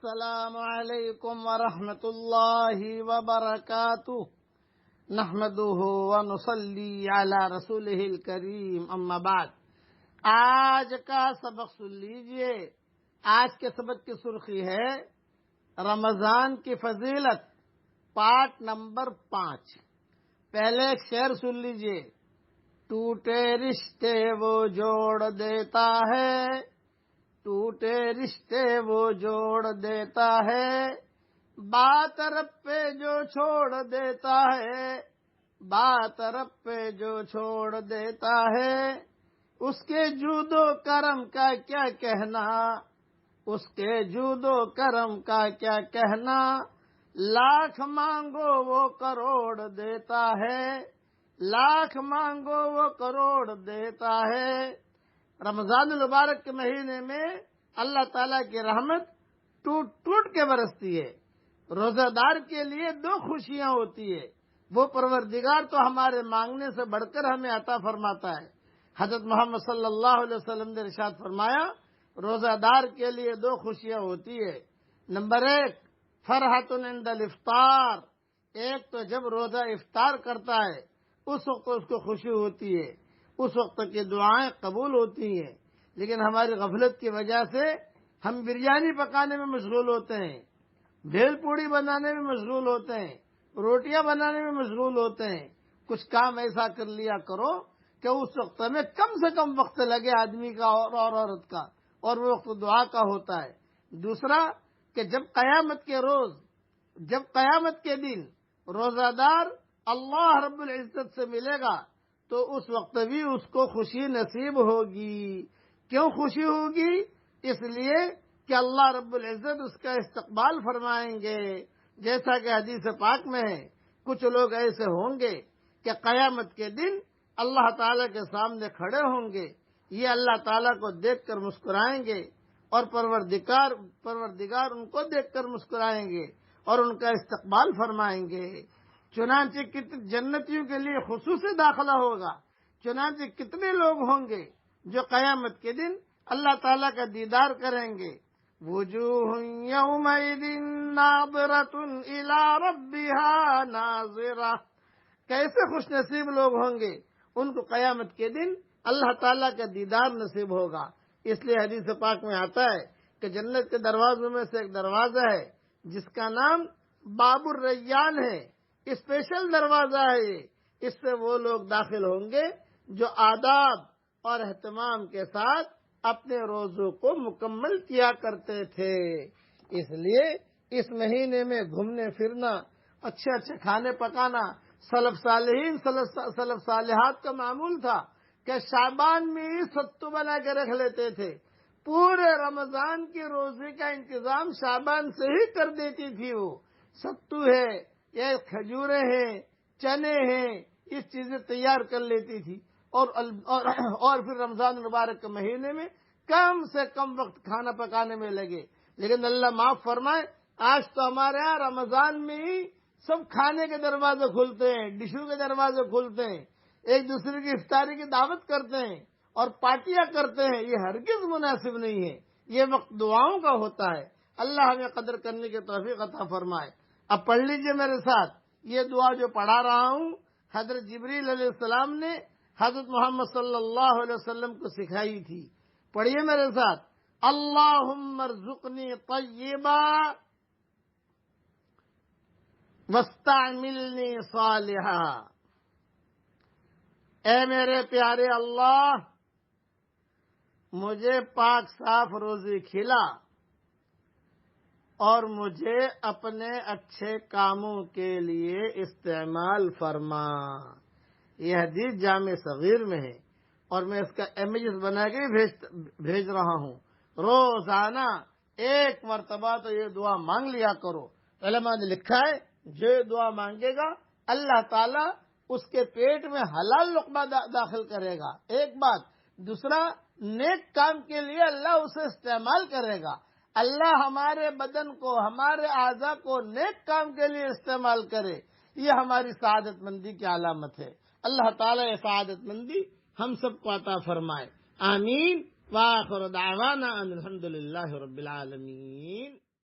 السلام علیکم ورحمۃ اللہ وبرکاتہ نحمده ونصلی علی رسولہ الکریم اما بعد۔ آج کا سبق سن لیجئے۔ آج کے سبق کی سرخی ہے رمضان کی فضیلت، پارٹ نمبر 5۔ پہلے ایک شعر سن لیجئے۔ ٹوٹے رشتے وہ جوڑ دیتا ہے، ٹوٹے رشتے وہ جوڑ دیتا ہے، بات رب پہ جو چھوڑ دیتا ہے، بات رب پہ جو چھوڑ دیتا ہے، اس کے جود و کرم کا کیا کہنا، اس کے جود و کرم کا کیا کہنا، لاکھ مانگو وہ کروڑ دیتا ہے، لاکھ مانگو وہ کروڑ دیتا ہے۔ رمضان المبارک کے مہینے میں اللہ تعالیٰ کی رحمت ٹوٹ ٹوٹ کے برستی ہے۔ روزہ دار کے لیے 2 خوشیاں ہوتی ہے، وہ پروردگار تو ہمارے مانگنے سے بڑھ کر ہمیں عطا فرماتا ہے۔ حضرت محمد صلی اللہ علیہ وسلم نے ارشاد فرمایا، روزہ دار کے لیے 2 خوشیاں ہوتی ہے۔ نمبر 1 فرحۃ عند الافطار، ایک تو جب روزہ افطار کرتا ہے اس وقت اس کو خوشی ہوتی ہے، اس وقت کی دعائیں قبول ہوتی ہیں۔ لیکن ہماری غفلت کی وجہ سے ہم بریانی پکانے میں مشغول ہوتے ہیں، بھیل پوڑی بنانے میں مشغول ہوتے ہیں، روٹیاں بنانے میں مشغول ہوتے ہیں۔ کچھ کام ایسا کر لیا کرو کہ اس وقت میں کم سے کم وقت لگے آدمی کا اور عورت کا، اور وہ وقت دعا کا ہوتا ہے۔ دوسرا کہ جب قیامت کے روز، جب قیامت کے دن روزہ دار اللہ رب العزت سے ملے گا تو اس وقت بھی اس کو خوشی نصیب ہوگی۔ کیوں خوشی ہوگی؟ اس لیے کہ اللہ رب العزت اس کا استقبال فرمائیں گے۔ جیسا کہ حدیث پاک میں ہے، کچھ لوگ ایسے ہوں گے کہ قیامت کے دن اللہ تعالیٰ کے سامنے کھڑے ہوں گے، یہ اللہ تعالیٰ کو دیکھ کر مسکرائیں گے اور پروردگار ان کو دیکھ کر مسکرائیں گے اور ان کا استقبال فرمائیں گے۔ چنانچہ جنتیوں کے لیے خصوصی داخلہ ہوگا۔ چنانچہ کتنے لوگ ہوں گے جو قیامت کے دن اللہ تعالیٰ کا دیدار کریں گے۔ وجوہ یومئذ ناظرۃ الی ربها ناظرہ، کیسے خوش نصیب لوگ ہوں گے، ان کو قیامت کے دن اللہ تعالیٰ کا دیدار نصیب ہوگا۔ اس لیے حدیث پاک میں آتا ہے کہ جنت کے دروازوں میں سے ایک دروازہ ہے جس کا نام باب الریان ہے، اسپیشل دروازہ ہے یہ۔ اس سے وہ لوگ داخل ہوں گے جو آداب اور اہتمام کے ساتھ اپنے روزوں کو مکمل کیا کرتے تھے۔ اس لیے اس مہینے میں گھومنے پھرنا، اچھے اچھے کھانے پکانا سلف صالحین سلف صالحات کا معمول تھا کہ شعبان میں ہی ستو بنا کے رکھ لیتے تھے۔ پورے رمضان کے روزے کا انتظام شعبان سے ہی کر دیتی تھی۔ وہ ستو ہے، یہ کھجوریں ہیں، چنے ہیں، اس چیزیں تیار کر لیتی تھی اور پھر رمضان المبارک کے مہینے میں کم سے کم وقت کھانا پکانے میں لگے۔ لیکن اللہ معاف فرمائے، آج تو ہمارے یہاں رمضان میں ہی سب کھانے کے دروازے کھلتے ہیں، ڈشوں کے دروازے کھلتے ہیں، ایک دوسرے کی افطاری کی دعوت کرتے ہیں اور پارٹیاں کرتے ہیں۔ یہ ہرگز مناسب نہیں ہے، یہ وقت دعاؤں کا ہوتا ہے۔ اللہ ہمیں قدر کرنے کی توفیق عطا فرمائے۔ اب پڑھ لیجئے میرے ساتھ یہ دعا جو پڑھا رہا ہوں، حضرت جبریل علیہ السلام نے حضرت محمد صلی اللہ علیہ وسلم کو سکھائی تھی۔ پڑھیے میرے ساتھ، اللہم ارزقنی طیبا واستعملنی صالحا۔ اے میرے پیارے اللہ، مجھے پاک صاف روزی کھلا اور مجھے اپنے اچھے کاموں کے لیے استعمال فرما۔ یہ حدیث جامع صغیر میں ہے اور میں اس کا امیجز بنا کے بھیج رہا ہوں۔ روزانہ 1 مرتبہ تو یہ دعا مانگ لیا کرو۔ علماء نے لکھا ہے جو یہ دعا مانگے گا اللہ تعالیٰ اس کے پیٹ میں حلال لقمہ داخل کرے گا، ایک بات۔ دوسرا، نیک کام کے لیے اللہ اسے استعمال کرے گا۔ اللہ ہمارے بدن کو، ہمارے اعضاء کو نیک کام کے لیے استعمال کرے، یہ ہماری سعادت مندی کی علامت ہے۔ اللہ تعالیٰ یہ سعادت مندی ہم سب کو عطا فرمائے، آمین۔ وآخر دعوانا ان الحمد للہ رب العالمین۔